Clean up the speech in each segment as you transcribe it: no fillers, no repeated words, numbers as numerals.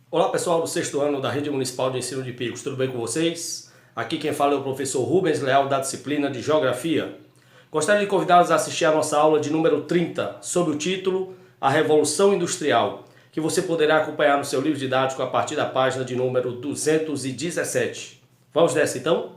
Olá pessoal do sexto ano da Rede Municipal de Ensino de Picos, tudo bem com vocês? Aqui quem fala é o professor Rubens Leal da disciplina de Geografia. Gostaria de convidá-los a assistir a nossa aula de número 30, sob o título A Revolução Industrial, que você poderá acompanhar no seu livro didático a partir da página de número 217. Vamos nessa então?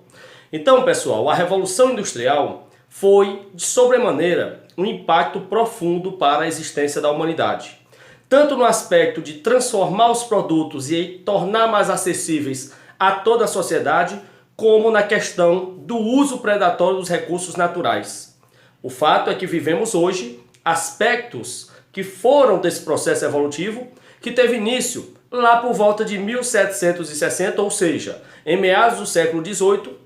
Então pessoal, a Revolução Industrial foi, de sobremaneira, um impacto profundo para a existência da humanidade. Tanto no aspecto de transformar os produtos e tornar mais acessíveis a toda a sociedade, como na questão do uso predatório dos recursos naturais. O fato é que vivemos hoje aspectos que foram desse processo evolutivo, que teve início lá por volta de 1760, ou seja, em meados do século XVIII,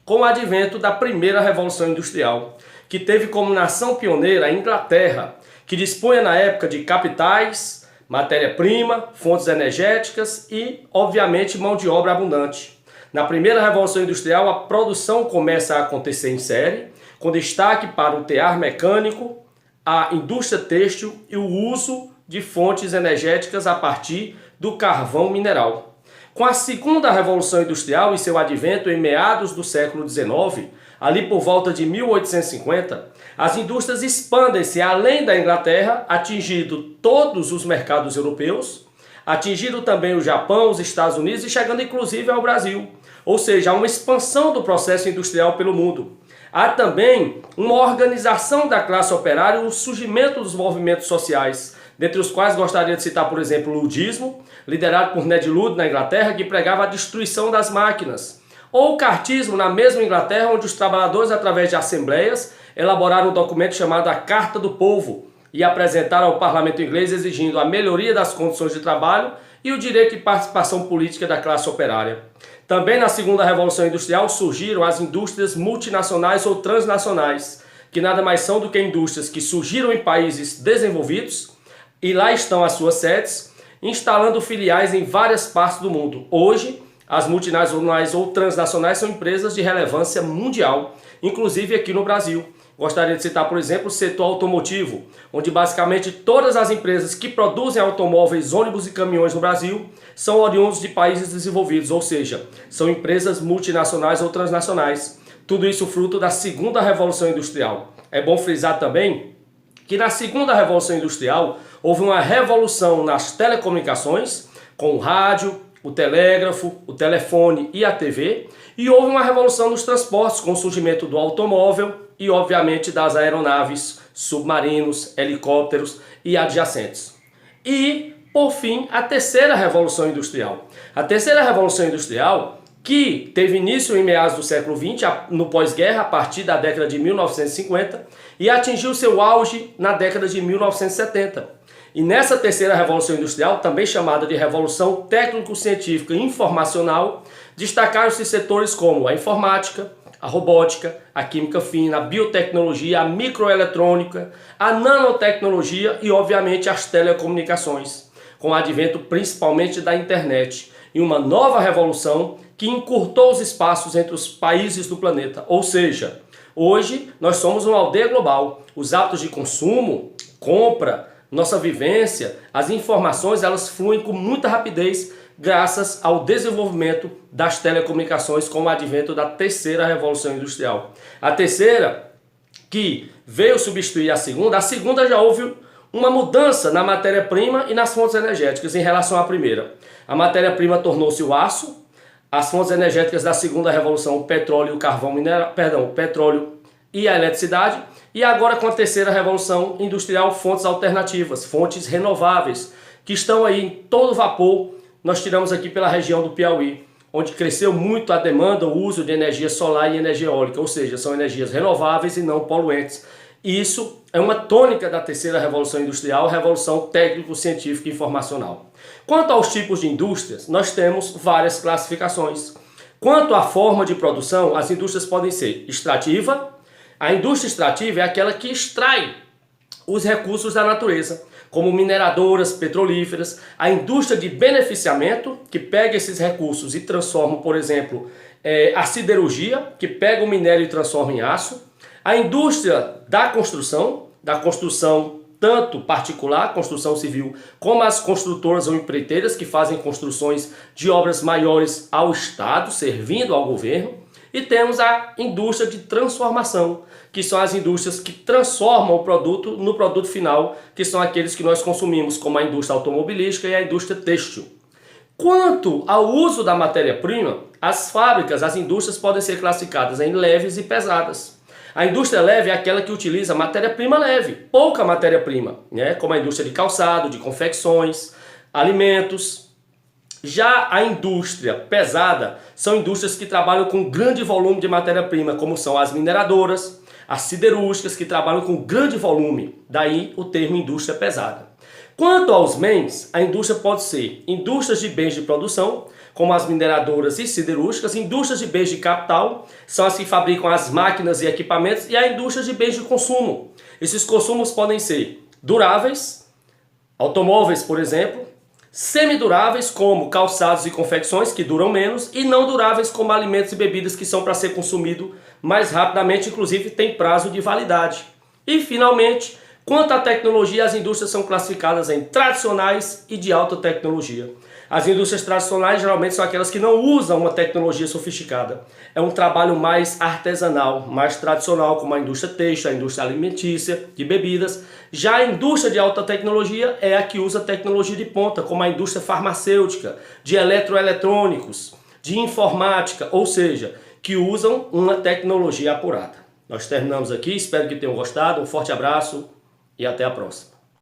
com o advento da primeira Revolução Industrial, que teve como nação pioneira a Inglaterra, que dispunha na época de capitais, matéria-prima, fontes energéticas e, obviamente, mão de obra abundante. Na primeira Revolução Industrial, a produção começa a acontecer em série, com destaque para o tear mecânico, a indústria têxtil e o uso de fontes energéticas a partir do carvão mineral. Com a segunda Revolução Industrial e seu advento em meados do século XIX, ali por volta de 1850, as indústrias expandem-se além da Inglaterra, atingindo todos os mercados europeus, atingindo também o Japão, os Estados Unidos e chegando inclusive ao Brasil. Ou seja, há uma expansão do processo industrial pelo mundo. Há também uma organização da classe operária e o surgimento dos movimentos sociais, dentre os quais gostaria de citar, por exemplo, o ludismo, liderado por Ned Ludd na Inglaterra, que pregava a destruição das máquinas. Ou o cartismo na mesma Inglaterra, onde os trabalhadores, através de assembleias, elaboraram um documento chamado a Carta do Povo e apresentaram ao parlamento inglês exigindo a melhoria das condições de trabalho e o direito de participação política da classe operária. Também na segunda Revolução Industrial surgiram as indústrias multinacionais ou transnacionais, que nada mais são do que indústrias que surgiram em países desenvolvidos e lá estão as suas sedes, instalando filiais em várias partes do mundo. Hoje, as multinacionais ou transnacionais são empresas de relevância mundial, inclusive aqui no Brasil. Gostaria de citar, por exemplo, o setor automotivo, onde basicamente todas as empresas que produzem automóveis, ônibus e caminhões no Brasil são oriundos de países desenvolvidos, ou seja, são empresas multinacionais ou transnacionais. Tudo isso fruto da segunda Revolução Industrial. É bom frisar também que na segunda Revolução Industrial houve uma revolução nas telecomunicações, com o rádio, o telégrafo, o telefone e a TV, e houve uma revolução nos transportes com o surgimento do automóvel e, obviamente, das aeronaves, submarinos, helicópteros e adjacentes. E, por fim, a terceira Revolução Industrial. A terceira Revolução Industrial, que teve início em meados do século XX, no pós-guerra, a partir da década de 1950, e atingiu seu auge na década de 1970. E nessa terceira Revolução Industrial, também chamada de Revolução Técnico-Científica e Informacional, destacaram-se setores como a informática, a robótica, a química fina, a biotecnologia, a microeletrônica, a nanotecnologia e, obviamente, as telecomunicações, com o advento principalmente da internet, e uma nova revolução que encurtou os espaços entre os países do planeta. Ou seja, hoje nós somos uma aldeia global. Os hábitos de consumo, compra, nossa vivência, as informações, elas fluem com muita rapidez graças ao desenvolvimento das telecomunicações com o advento da terceira Revolução Industrial. A terceira, que veio substituir a segunda já houve uma mudança na matéria-prima e nas fontes energéticas em relação à primeira. A matéria-prima tornou-se o aço, as fontes energéticas da segunda revolução, o petróleo e o carvão mineral, o petróleo e a eletricidade, e agora com a terceira revolução industrial, fontes alternativas, fontes renováveis, que estão aí em todo vapor. Nós tiramos aqui pela região do Piauí, onde cresceu muito a demanda, o uso de energia solar e energia eólica, ou seja, são energias renováveis e não poluentes. E isso é uma tônica da terceira revolução industrial, revolução técnico-científica e informacional. Quanto aos tipos de indústrias, nós temos várias classificações. Quanto à forma de produção, as indústrias podem ser extrativa. A indústria extrativa é aquela que extrai os recursos da natureza, como mineradoras, petrolíferas. A indústria de beneficiamento, que pega esses recursos e transforma, por exemplo, a siderurgia, que pega o minério e transforma em aço. A indústria da construção tanto particular, construção civil, como as construtoras ou empreiteiras que fazem construções de obras maiores ao Estado, servindo ao governo. E temos a indústria de transformação, que são as indústrias que transformam o produto no produto final, que são aqueles que nós consumimos, como a indústria automobilística e a indústria têxtil. Quanto ao uso da matéria-prima, as fábricas, as indústrias podem ser classificadas em leves e pesadas. A indústria leve é aquela que utiliza matéria-prima leve, pouca matéria-prima, né? Como a indústria de calçado, de confecções, alimentos. Já a indústria pesada são indústrias que trabalham com grande volume de matéria-prima, como são as mineradoras, as siderúrgicas, que trabalham com grande volume, daí o termo indústria pesada. Quanto aos bens, a indústria pode ser indústrias de bens de produção, como as mineradoras e siderúrgicas, indústrias de bens de capital, são as que fabricam as máquinas e equipamentos, e a indústria de bens de consumo. Esses consumos podem ser duráveis, automóveis, por exemplo, semiduráveis, como calçados e confecções, que duram menos, e não duráveis, como alimentos e bebidas, que são para ser consumido mais rapidamente, inclusive tem prazo de validade. E, finalmente, quanto à tecnologia, as indústrias são classificadas em tradicionais e de alta tecnologia. As indústrias tradicionais geralmente são aquelas que não usam uma tecnologia sofisticada. É um trabalho mais artesanal, mais tradicional, como a indústria têxtil, a indústria alimentícia, de bebidas. Já a indústria de alta tecnologia é a que usa tecnologia de ponta, como a indústria farmacêutica, de eletroeletrônicos, de informática, ou seja, que usam uma tecnologia apurada. Nós terminamos aqui, espero que tenham gostado, um forte abraço e até a próxima.